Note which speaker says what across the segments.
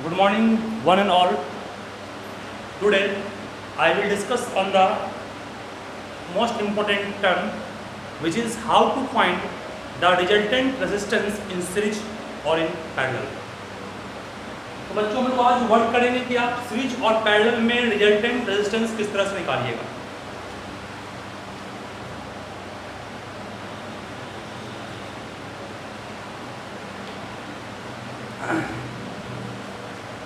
Speaker 1: Good morning, one and all. Today, I will discuss on the most important term, which is how to find the resultant resistance in series or in parallel. तो बच्चों, हम लोग आज work करेंगे कि आप series और parallel में रिजल्टेंट रेजिस्टेंस किस तरह से निकालिएगा।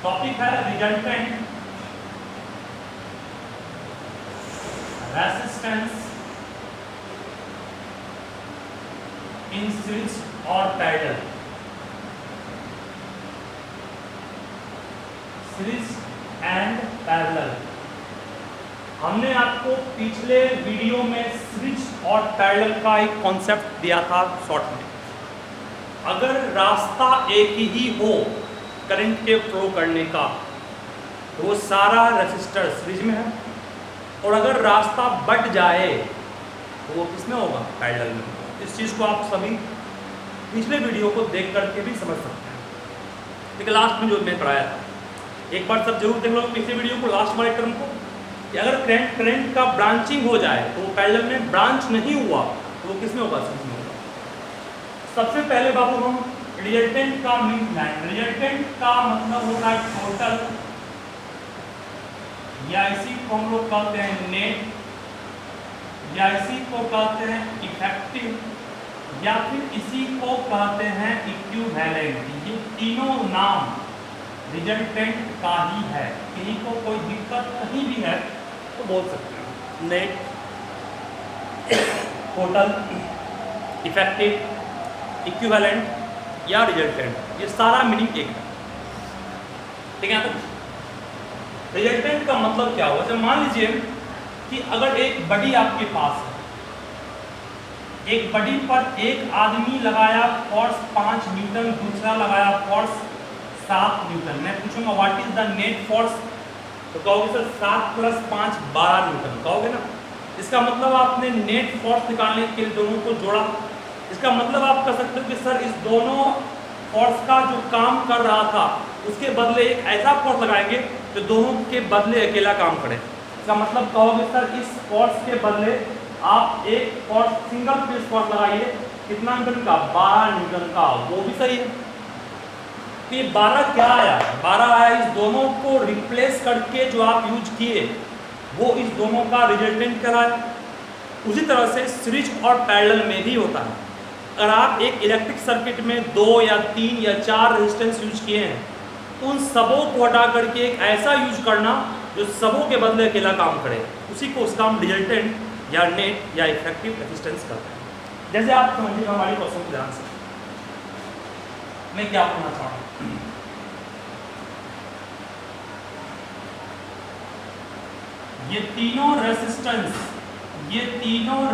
Speaker 1: टॉपिक है रिजल्टेंट रेजिस्टेंस इन सीरीज और पैरेलल। Series and parallel. हमने आपको पिछले वीडियो में सीरीज और पैरेलल का एक कॉन्सेप्ट दिया था शॉर्ट में। अगर रास्ता एक ही हो करंट के फ्लो करने का तो वो सारा रेसिस्टर सीरीज में है, और अगर रास्ता बट जाए तो वो किस में होगा? पैरेलल में। इस चीज़ को आप सभी पिछले वीडियो को देख करके भी समझ सकते हैं। लेकिन लास्ट में जो मैं पढ़ाया था, एक बार सब जरूर देख लो पिछले वीडियो को, लास्ट वाले टर्म को, कि अगर करंट का ब्रांचिंग हो जाए तो वो पैरेलल में, ब्रांच नहीं हुआ तो वो किस में होगा? सीरीज में होगा। सबसे पहले बाबू हम रिजल्टेंट का मीन लाइन। रिजल्टेंट का मतलब होता है टोटल, या इसी को हम लोग कहते हैं नेट, या इसी को कहते हैं इफेक्टिव, या फिर इसी को कहते हैं इक्विवेलेंट। ये तीनों नाम रिजल्टेंट का ही है। किसी को कोई दिक्कत कहीं भी है तो बोल सकते हैं। नेट, टोटल, इफेक्टिव, इक्विवेलेंट या रिजल्टेंट, ये सारा मीनिंग एक है। ठीक है। तो रिजल्टेंट का मतलब क्या हुआ? जब मान लीजिए कि अगर एक बडी आपके पास है, एक बडी पर एक आदमी लगाया फोर्स 5 न्यूटन, दूसरा लगाया फोर्स 7 न्यूटन। मैं पूछूंगा what is the net force, तो कहोगे सर 7 + 5 12 न्यूटन, कहोगे ना। इसका मतलब आपने नेट फोर्स निकालने के लिए दोनों को जोड़ा। इसका मतलब आप कह सकते हो कि सर इस दोनों फोर्स का जो काम कर रहा था उसके बदले एक ऐसा फोर्स लगाएंगे जो दोनों के बदले अकेला काम करे। इसका मतलब कहोगे सर इस फोर्स के बदले आप एक फोर्स, सिंगल फेज फोर्स लगाइए, कितना न्यूटन का? 12 न्यूटन का। वो भी सही है। तो ये 12 क्या आया? 12 आया इस दोनों को रिप्लेस करके जो आप यूज किए वो इस दोनों का रिजल्टेंट कहलाया। उसी तरह से सीरीज और पैरेलल में भी होता है। अगर आप एक इलेक्ट्रिक सर्किट में 2 या 3 या 4 रेजिस्टेंस यूज किए हैं तो उन सबों को हटा करके एक ऐसा यूज करना जो सबों के बदले अकेला काम करे, उसी को उसका हम रिजल्टेंट या नेट या इफेक्टिव रेजिस्टेंस करते हैं। जैसे आप समझिए हमारे क्वेश्चन को ध्यान से, मैं क्या कहना चाहूँ। ये तीनों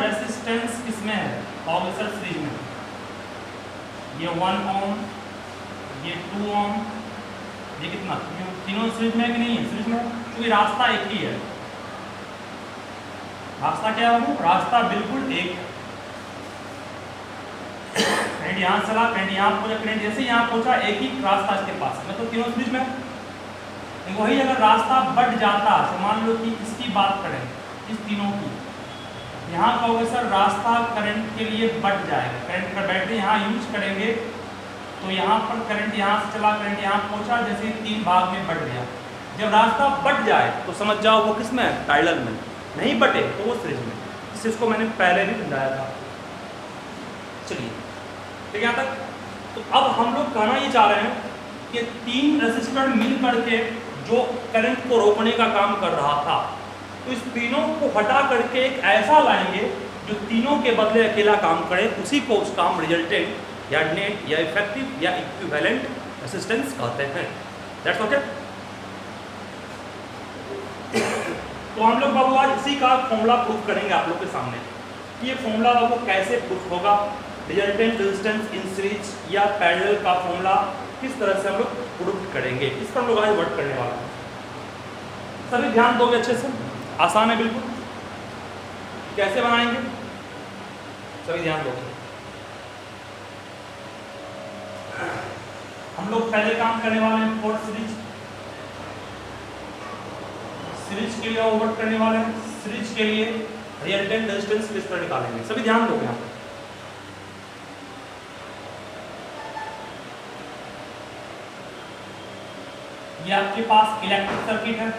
Speaker 1: रेसिस्टेंस किसमें है? ऑब्वियसली सीरीज में। ये 1 ओम, ये 2 ओम, ये कितना? तीनों सीरीज में कि नहीं है? सीरीज में, क्योंकि रास्ता एक ही है। रास्ता क्या है? रास्ता बिल्कुल एक है। करंट यहाँ चला, करंट यहाँ पहुंचा, करंट जैसे यहाँ पहुंचा, एक ही रास्ता इसके पास है। मतलब तीनों सीरीज में। वही अगर रास्ता बढ़ जाता, तो मान लो कि इसकी बात करें, इस तीनों की, यहाँ कहोगे सर रास्ता करंट के लिए बढ़ जाएगा। करंट का बैटरी यहाँ यूज करेंगे तो यहाँ पर करंट यहाँ से चला, करंट यहाँ पहुँचा, जैसे 3 भाग में बढ़ गया। जब रास्ता बढ़ जाए तो समझ जाओ वो किस में है? पैरेलल में। नहीं बटे तो वो सीरीज में। इस चीज़ को मैंने पहले भी समझाया था। चलिए ठीक है यहाँ तक। तो अब हम लोग कहना ये चाह रहे हैं कि 3 रेसिस्टर मिल करके जो करंट को रोकने का काम कर रहा था, तो इस तीनों को हटा करके एक ऐसा लाएंगे जो तीनों के बदले अकेला काम करे, उसी को उसका हम रिजल्टेंट या नेट या इफेक्टिव या इक्विवेलेंट रेजिस्टेंस कहते हैं। That's okay. तो हम लोग बाबू आज इसी का फॉर्मूला प्रूफ करेंगे आप लोग के सामने। ये फॉर्मूला बाबू कैसे प्रूफ होगा? रिजल्टेंट रेजिस्टेंस इन सीरीज या पैरेलल का फॉर्मूला किस तरह से हम लोग प्रूफ करेंगे, इस पर हम लोग आज वर्क करने वाले हैं। सभी ध्यान दोगे अच्छे से? आसान है बिल्कुल। कैसे बनाएंगे? सभी ध्यान दोगे। हम लोग पहले काम करने वाले हैं फोर्स सीरीज। सीरीज के लिए ओवर करने वाले हैं, सीरीज के लिए रिजल्टेंट रेजिस्टेंस किस तरह निकालेंगे, सभी ध्यान दो यहाँ पे। ये आपके पास इलेक्ट्रिक सर्किट है,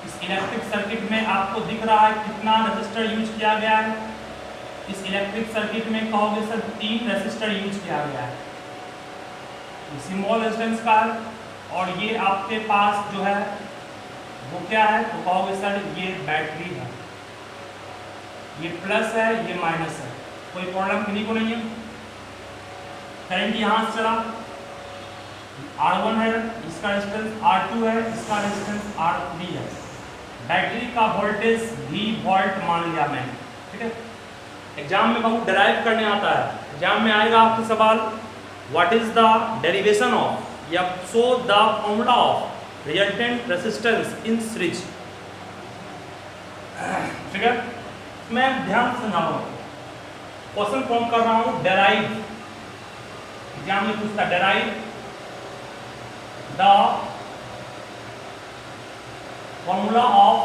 Speaker 1: इस इलेक्ट्रिक सर्किट में आपको दिख रहा है कितना रेजिस्टर यूज किया गया है। इस इलेक्ट्रिक सर्किट में कहोगे सर 3 रेजिस्टर यूज किया गया है, स्मॉल रेजिस्टेंस का है, और ये आपके पास जो है वो क्या है, तो कहोगे सर ये बैटरी है, ये प्लस है ये माइनस है, कोई प्रॉब्लम किसी को नहीं है। करंट यहाँ से चला, R1 है, इसका रेजिस्टेंस R2 है, इसका रेजिस्टेंस R3 है, बैटरी का वोल्टेज V वोल्ट मान लिया मैंने, ठीक है। एग्जाम में बहुत डराइव करने आता है, एग्जाम में आएगा आपके सवाल what is the derivation of या show the formula of resultant resistance in series, ठीक है। मैं ध्यान से समझा रहा हूँ, क्वेश्चन फॉर्म कर रहा हूँ डेराइव, एग्जाम में पूछता derive the formula of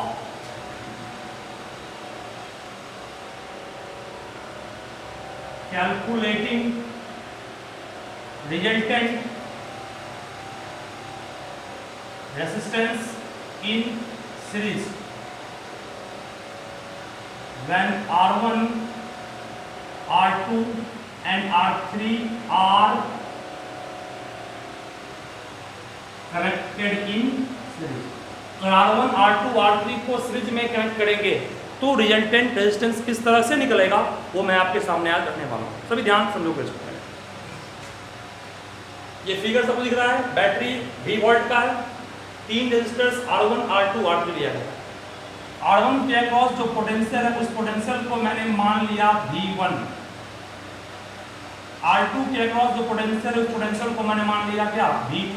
Speaker 1: calculating resultant resistance in series when R1, R2 and R3 are connected in series। तो R1, R2, R3 को सीरीज में कनेक्ट करेंगे तो रिजल्टेंट रेजिस्टेंस किस तरह से निकलेगा वो मैं आपके सामने आज रखने वाला हूँ, सभी ध्यान समझो के चुके हैं। ये फिगर सबको दिख रहा है, बैटरी V वोल्ट का है, 3 रेजिस्टर्स R1, R2, R3 लिया गया। R1 के अक्रॉस जो पोटेंशियल है उस पोटेंशियल को मैंने मान लिया V1, R2 के अक्रॉस जो पोटेंशियल है उस पोटेंशियल को मैंने मान लिया क्या V2,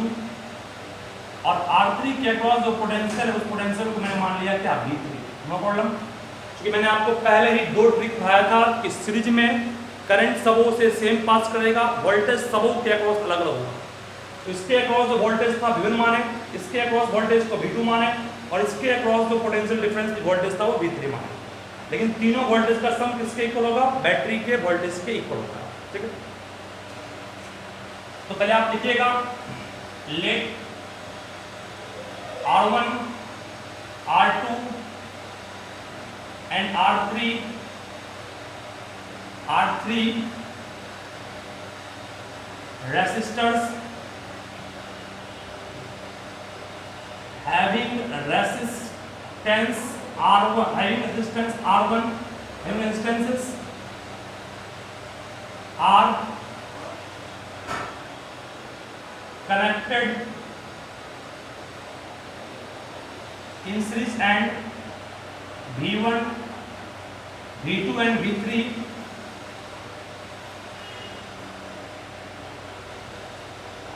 Speaker 1: और R3 के अक्रॉस जो पोटेंशियल है उस पोटेंशियल को मैंने मान लिया क्या V3। नो प्रॉब्लम, क्योंकि मैंने आपको पहले ही 2 ट्रिक बताया था कि सीरीज में करंट सबों से सेम पास करेगा, वोल्टेज सबों के अक्रॉस अलग अलग होगा। तो इसके अक्रॉस जो वोल्टेज था V1 माने, इसके अक्रॉस वोल्टेज को V2 माने, और इसके अक्रॉस जो पोटेंशियल डिफरेंस वोल्टेज था वो V3 माने। लेकिन तीनों वोल्टेज का सम किसके इक्वल होगा, बैटरी के वोल्टेज के इक्वल होगा, ठीक है। तो पहले आप लिखिएगा late R1, R2 and R3 resistors having resistance R1, having resistances are connected in series, and V1, V2 and V3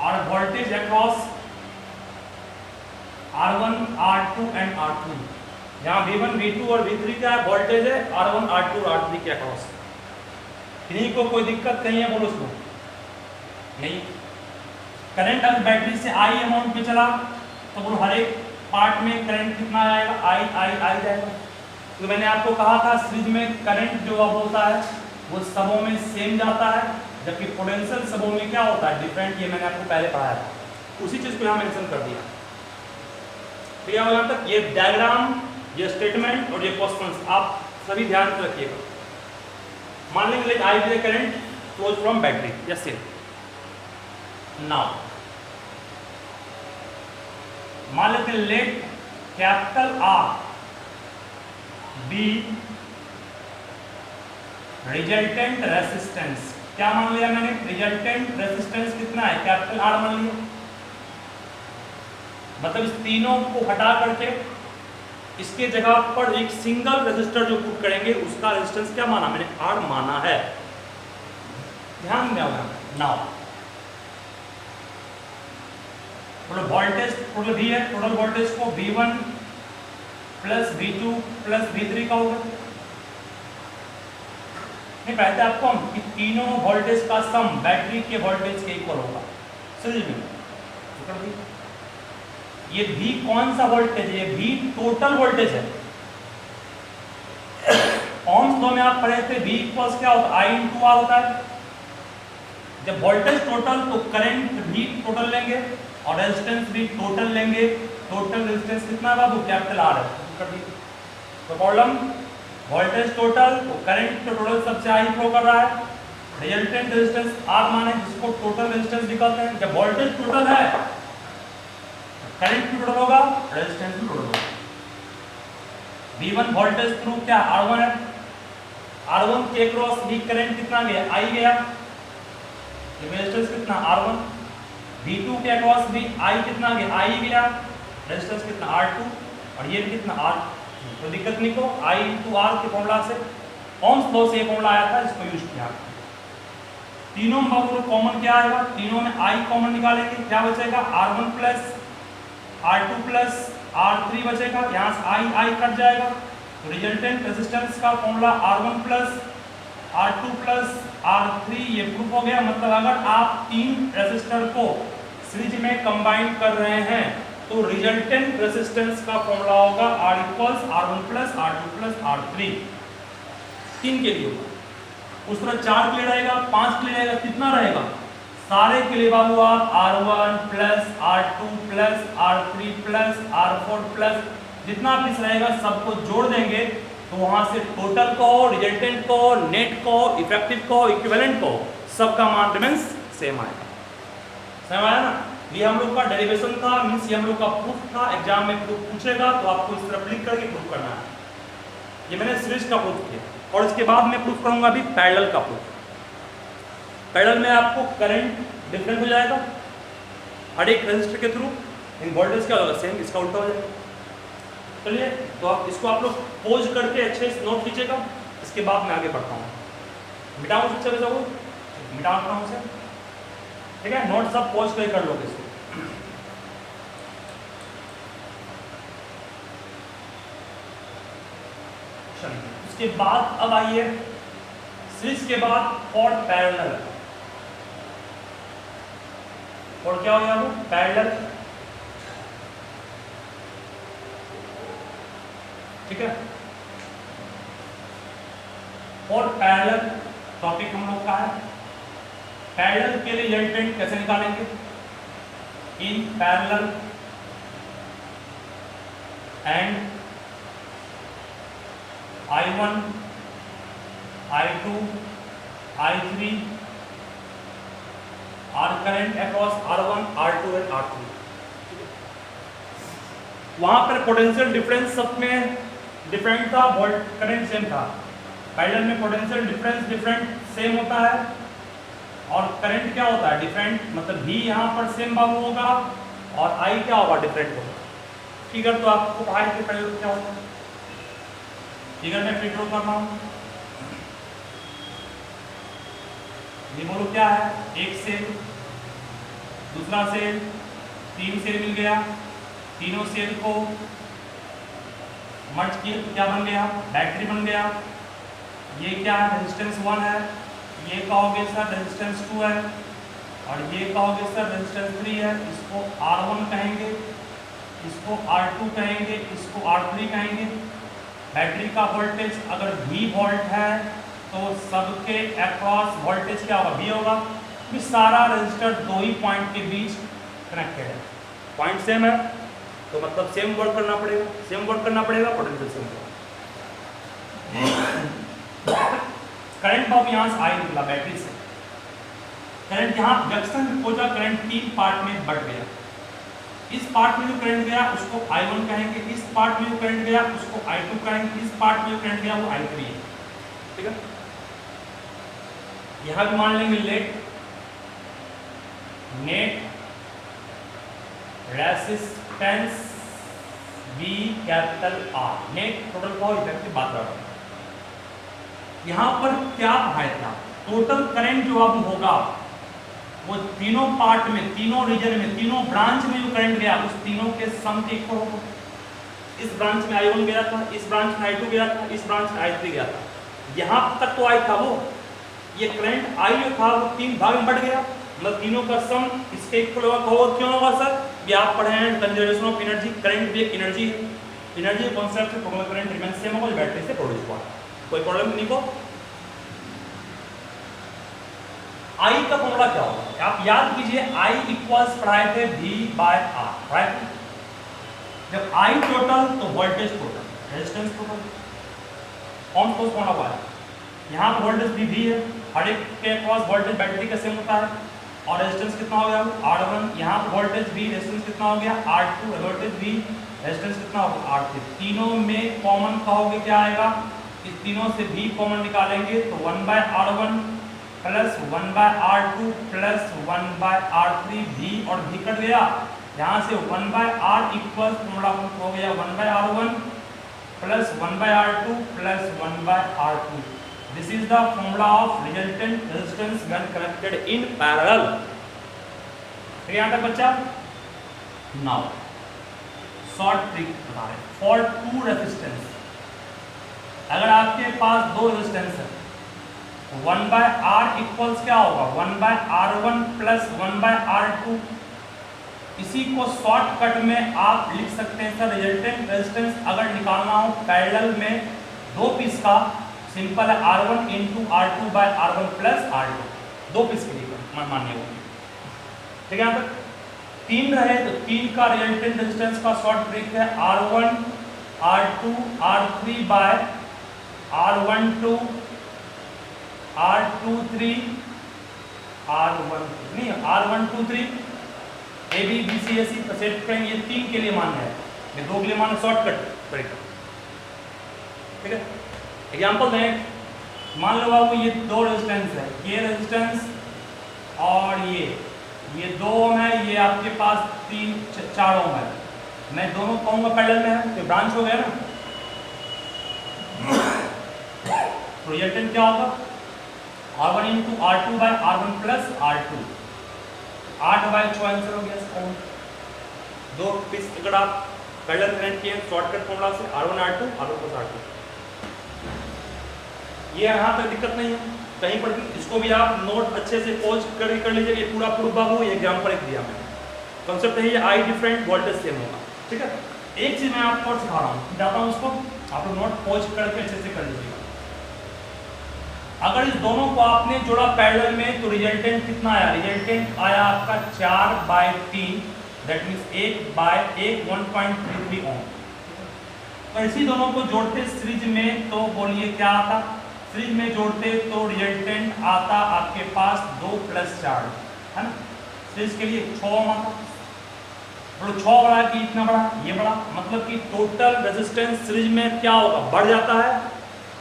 Speaker 1: are voltage across R1, R2 and R3। यहाँ V1, V2 और V3 का वोल्टेज है R1, R2 और R3 के across. इन्हीं को कोई दिक्कत कहीं है, बोलो उसको नहीं। करंट अगर बैटरी से I अमाउंट पे चला तो बोलो हर एक पार्ट में करंट कितना आएगा, I जाएगा। तो मैंने आपको कहा था सीरीज में करंट जो अब होता है वो सबों में सेम जाता है, जबकि पोटेंशियल सबों में क्या होता है डिफरेंट। ये मैंने आपको पहले पढ़ाया था, उसी चीज को यहाँ मेंशन कर दिया। तो यहाँ तक ये डायग्राम, ये स्टेटमेंट और ये क्वेश्चंस आप सभी ध्यान से रखिएगा। मान लेंगे let I be the current flows from battery, yes sir. Now मान लेते हैं let capital R be resultant resistance. क्या मान लिया मैंने, रिजल्टेंट रेसिस्टेंस कितना है, कैपिटल आर मान लिया। मतलब इस तीनों को हटा करके इसके जगह पर एक सिंगल रेजिस्टर जो पुट करेंगे उसका रेजिस्टेंस क्या माना मैंने, आर माना है। ध्यान देना। Now total voltage, total V है, टोटल वोल्टेज को V1 plus V2 plus V3 का होगा। नहीं कहते आपको हम कि तीनों वोल्टेज का सम बैटरी के वोल्टेज के इक्वल होगा। समझ में ये V कौन सा वोल्टेज है? V टोटल वोल्टेज है। ओम्स लॉ में आप पढ़े थे V इक्वल्स क्या होता है? I इंटू R होता है। जब वोल्टेज टोटल तो करंट भी टोटल लेंगे और रेजिस्टेंस भी टोटल लेंगे। टोटल रेजिस्टेंस कितना है बाबू? कैपिटल R है। तो प्रॉब्लम वोल्टेज टोटल तो करंट तो टोटल सबसे I फ्लो कर रहा है। रिजल्टेंट रेजिस्टेंस R माने जिसको टोटल रेजिस्टेंस कहते हैं। जब वोल्टेज टोटल है करंट भी टोटल होगा, रेजिस्टेंस भी टोटल होगा। V1 वोल्टेज थ्रू क्या R1 है। R1 के क्रॉस V करंट कितना गया? I गया। रेजिस्टेंस कितना? R1। V2 के अक्रॉस भी I कितना गया? I गया। रेजिस्टेंस कितना? R2। और ये भी कितना? R। तो दिक्कत नहीं को I इंटू R के फॉर्मूला से ओम्स लॉ से फॉर्मूला आया था, इसको यूज किया। तीनों में बाबू कॉमन क्या आएगा? तीनों में I कॉमन निकालेंगे, क्या बचेगा? R1 plus R2 plus R3 बचेगा। यहाँ से I कट जाएगा। तो रिजल्टेंट रेजिस्टेंस का formula R1 plus R2 plus R3 ये प्रूफ हो गया। मतलब अगर आप तीन रेजिस्टर को सीरीज में कंबाइन कर रहे हैं तो रिजल्टेंट रेजिस्टेंस का फॉर्मूला होगा R equals R1 plus R2 plus R3। तीन के लिए होगा। उस तरह 4 के लिए रहेगा, 5 के लिए रहेगा, कितना रहेगा? सारे के लिए बाबू आप R1 plus R2 plus R3 plus R4 plus जितना पीस रहेगा सबको जोड़ देंगे तो वहां से टोटल को, रिजल्टेंट को, नेट को, इफेक्टिव को, इक्विवेलेंट को सबका मान रिमेंस सेम आएगा। सेम आया ना? ये हम लोग का डेरिवेशन था, मींस ये हम लोग का प्रूफ था। एग्जाम में प्रूफ पूछेगा तो आपको इस तरह क्लिक करके प्रूफ करना है। ये मैंने सीरीज का प्रूफ किया और इसके बाद मैं प्रूफ करूंगा अभी पैरेलल का प्रूफ। पैरेलल में आपको करंट डिफरेंट हो जाएगा हर एक रेजिस्टर के थ्रू। इन वोल्टेज क्या होगा? सेम, इसका उल्टा हो जाएगा। चलिए तो आप इसको आप लोग पोज करके अच्छे से नोट कीजिएगा। इसके बाद मैं आगे बढ़ता हूँ। मिटाऊँ सबसे पहले वो मिटाता हूँ उसे, ठीक है? नोट सब पोज करके कर लोगे इसको। उसके बाद अब आइए सीरीज के बाद और पैरेलल। और क्या हो गया वो? पैरेलल, ठीक है? और पैरेलल टॉपिक हम लोग का है। पैरेलल के लिए रिजल्टेंट कैसे निकालेंगे? In parallel and I1, I2, I3 are current across R1, R2 and R3। वहां पर पोटेंशियल डिफरेंस सब में डिफरेंट था, वोल्ट करंट सेम था। पैरेलल में पोटेंशियल डिफरेंस डिफरेंट सेम होता है और करंट क्या होता है? डिफरेंट। मतलब V यहाँ पर सेम बाबू होगा और I क्या होगा? डिफरेंट होगा। फिगर तो आपको बाहर के पैरेलल क्या होता है? फिगर में फिट कर रहा हूँ। ये बोलो क्या है? एक सेल, दूसरा सेल, 3 सेल मिल गया। तीनों सेल को मर्ज किया तो क्या बन गया? बैटरी बन गया। ये क्या है? रेजिस्टेंस 1 है। ये कहोगे सर रेजिस्टेंस 2 है और ये कहोगे सर रेजिस्टेंस 3 है। इसको R1 कहेंगे, इसको R2 कहेंगे, इसको R3 कहेंगे। बैटरी का वोल्टेज अगर V वोल्ट है तो सबके अक्रॉस वोल्टेज क्या होगा? V होगा। कि सारा रेजिस्टर दो ही पॉइंट के बीच कनेक्टेड है। पॉइंट सेम है तो मतलब सेम वर्क करना पड़ेगा, सेम वर्क करना पड़ेगा, पोटेंशियल सेम होगा। करंट अब यहाँ से आई निकला बैटरी से। करंट यहाँ जंक्शन पहुंचा, करंट 3 पार्ट में बढ़ गया। इस पार्ट में जो करंट गया उसको I1 कहेंगे, इस पार्ट में जो करंट गया उसको I2 कहेंगे, इस पार्ट में जो करंट गया वो I3 है। ठीक है? यहां भी मान लेंगे net resistance V capital R, net total power effective बात कर रहा हूं। यहां पर क्या है? टोटल करंट जो अब होगा वो तीनों पार्ट में, तीनों रीजन में, तीनों ब्रांच में जो करंट गया उस तीनों के सम के इक्वल होगा। इस ब्रांच में I1 गया था, इस ब्रांच में I2 गया था, इस ब्रांच में I3 गया था। यहां तक तो I था वो, ये करंट I जो था वो 3 भाग में बढ़ गया। मतलब तीनों का सम इसके इक्वल होगा। क्यों होगा सर? कि आप पढ़े हैं कंजर्वेशन ऑफ एनर्जी, करंट भी एक एनर्जी है, एनर्जी कॉन्सेप्ट से टोटल करंट रिमेन सेम होगा बैटरी से प्रोड्यूस हुआ, कोई प्रॉब्लम नहीं को। आई का फॉर्मूला क्या होगा आप याद कीजिए, आई इक्वल्स पढ़ाए थे V बाय R, राइट। जब आई टोटल तो voltage total, resistance total, on source कौन हुआ है, यहाँ पर वोल्टेज भी V है, हर एक के अक्रॉस वोल्टेज बैटरी का सेम होता है, और रेजिस्टेंस कितना हो गया R1, यहाँ पर वोल्टेज V, रेजिस्टेंस कितना हो गया R2, वोल्टेज V, रेजिस्टेंस कितना होगा R3, तीनों में कॉमन कहोगे क्या आएगा, इस तीनों से V कॉमन निकालेंगे तो 1/R1 plus 1/R2 plus 1/R3, V और V कट गया, यहाँ से 1/R इक्वल फॉर्मूला हो गया 1/R1 plus 1/R2 plus 1/R2। This is the formula of resultant resistance when connected in parallel. ठीक है यहाँ तक बच्चा। नाउ शॉर्ट ट्रिक बता रहे हैं फॉर टू रेजिस्टेंस। अगर आपके पास दो रेजिस्टेंस है 1/R इक्वल्स क्या होगा 1/R1 प्लस 1/R2। इसी को शॉर्टकट में आप लिख सकते हैं सर रिजल्टेंट रेजिस्टेंस अगर निकालना हो पैरेलल में दो पीस का, सिंपल है R1 into R2 bye R1 plus R2, दो पीस के लिए मान्य होगी। ठीक है यहाँ तक। तीन रहे तो तीन का रिजल्टेंट रेजिस्टेंस का शॉर्ट ट्रिक है R1 R2 R3 bye R12 R23 R1 नहीं R123 A B B C S C set करेंगे, ये तीन के लिए मान्य है, ये दो के लिए मान्य शॉर्टकट तरीका। ठीक है एग्जांपल दें, मान लो बाबू ये दो रेजिस्टेंस है, ये रेजिस्टेंस और ये 2 ओम है, ये आपके पास 4 ओम है, मैं दोनों कहूँगा पैरेलल में है तो ब्रांच हो गया ना, तो रिजल्टेंट क्या होगा R1 into R2 bye R1 plus R2, 8/6 answer हो गया इसका। दो पीस अगर आप पैरेलल कनेक्ट किए शॉर्टकट फॉर्मूला से R1 R2 R1 plus R2, ये यहाँ तक दिक्कत नहीं है कहीं पर भी, इसको भी आप नोट अच्छे से पॉज कर लीजिए। ये पूरा प्रूफ बाबू ये एग्जाम्पल एक दिया मैंने, कॉन्सेप्ट है ये आई डिफरेंट वोल्टेज सेम होगा। ठीक है एक चीज मैं आपको और सिखा रहा हूँ, जाता हूँ उसको आप लोग नोट पॉज करके अच्छे से कर लीजिएगा। अगर इस दोनों को आपने जोड़ा पैरेलल में तो रिजल्टेंट कितना आया, रिजल्टेंट आया आपका 4/3, दैट मींस 1/1 1.33 ओम। तो इसी दोनों को जोड़ते सीरीज में तो बोलिए क्या आता, सीरीज में जोड़ते तो रिजल्टेंट आता आपके पास 2 + 4 है ना, सीरीज के लिए 6 ओम आता, तो 6 बड़ा कि इतना बड़ा ये बड़ा, मतलब कि टोटल रेजिस्टेंस सीरीज में क्या होगा बढ़ जाता है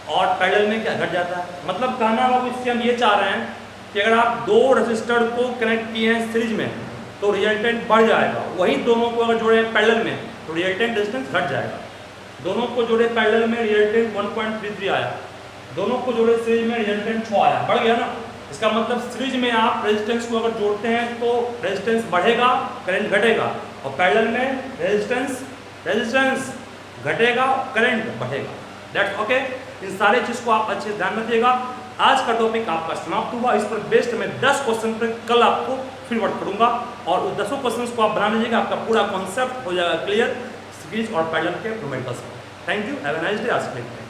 Speaker 1: और पैरेलल में क्या घट जाता है। मतलब कहना बाबू इससे हम ये चाह रहे हैं कि अगर आप दो रेजिस्टर को कनेक्ट किए हैं सीरीज में तो रिजल्टेंट बढ़ जाएगा, वही दोनों को अगर जोड़े पैरेलल में तो रिजल्टेंट रेजिस्टेंस घट जाएगा। दोनों को जोड़े पैरेलल में रिजल्टेंट 1.33 आया, दोनों को जोड़े सीरीज में रिजल्टेंट 6 आया, बढ़ गया ना। इसका मतलब सीरीज में आप रेजिस्टेंस को अगर जोड़ते हैं तो रेजिस्टेंस बढ़ेगा करंट घटेगा, और पैरेलल में रेजिस्टेंस घटेगा करंट बढ़ेगा। That's okay. इन सारे चीज को आप अच्छे ध्यान रखिएगा। आज का टॉपिक आपका समाप्त हुआ। इस पर बेस्ड मैं 10 क्वेश्चन पर कल आपको फीडबैक करूंगा और उस 10 क्वेश्चन को आप बना लीजिएगा, आपका पूरा कॉन्सेप्ट हो जाएगा क्लियर सीरीज और पैरेलल के numericals. Thank you, have a nice day. आज के लिए